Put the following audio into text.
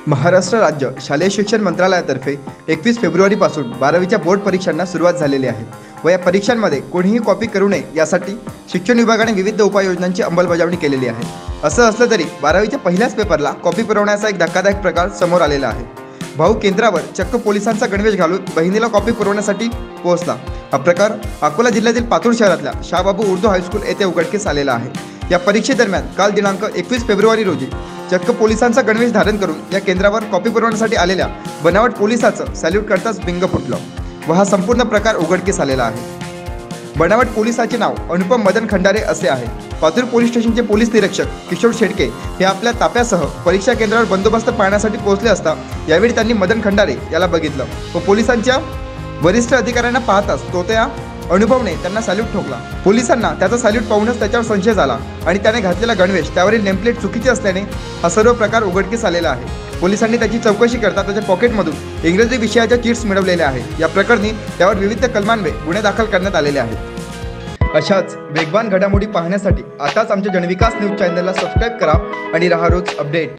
महाराष्ट्र राज्य शालेय शिक्षण मंत्रालयातर्फे 21 फेब्रुवारीपासून 12वीच्या बोर्ड परीक्षांना सुरुवात झालेली आहे व या परीक्षांमध्ये कोणीही कॉपी करू नये यासाठी शिक्षण विभागाने विविध उपाययोजनांची अंमलबजावणी केलेली आहे। असं असलं तरी 12वीच्या पहिल्याच पेपरला कॉपी पुरवण्याचा एक धक्कादायक प्रकार समोर आलेला आहे। भाऊ केंद्रावर चक्क पोलिसांचा गणवेश घालून बहिणीला कॉपी पुरवण्यासाठी पोहोचला। हा प्रकार अकोला जिल्ह्यातील पातूर शहरातल्या शाहबाबू उर्दू हायस्कूल येथे उघडकीस आलेला आहे। या परीक्षेदरम्यान काल दिनांक 21 फेब्रुवारी रोजी चक्क पोलिसांचा गणवेश धारण करून या केंद्रावर कॉपी पुरवण्यासाठी आलेल्या बनावट पोलिसाचं सॅल्यूट करताच बिंग फुटलं व हा संपूर्ण प्रकार उघडकीस आलेला आहे। बनावट पोलिसाचे नाव अनुपम मदन खंडारे असे आहे। पातूर पोलीस स्टेशनचे पोलीस निरीक्षक किशोर शेडके हे आपल्या ताफ्यासह परीक्षा केंद्रावर बंदोबस्त पाहण्यासाठी पोहोचले असता यावेळी त्यांनी मदन खंडारे याला बघितलं व पोलिसांच्या वरिष्ठ अधिकाऱ्यांना पाहताच तो त्या अनुभवने त्यांना सॅल्यूट ठोकला। पोलिसांना त्याचा सॅल्यूट पाहूनच त्याच्यावर संशय झाला आणि त्याने घातलेला गणवेश त्यावरील नेमप्लेट चुकीची असल्याने हा सर्व प्रकार उघडकीस आलेला आहे। पोलिसांनी त्याची चौकशी करता त्याच्या पॉकेटमधून इंग्रजी विषयाच्या चिट्स मिळवलेल्या आहेत। या प्रकरणी त्यावर विविध कलमांवे गुन्हे दाखल करण्यात आलेले आहेत। अशाच वेगवान घडामोडी पाहण्यासाठी आताच आमच्या जनविकास न्यूज चॅनलला सबस्क्राईब करा आणि रहा रोज अपडेट।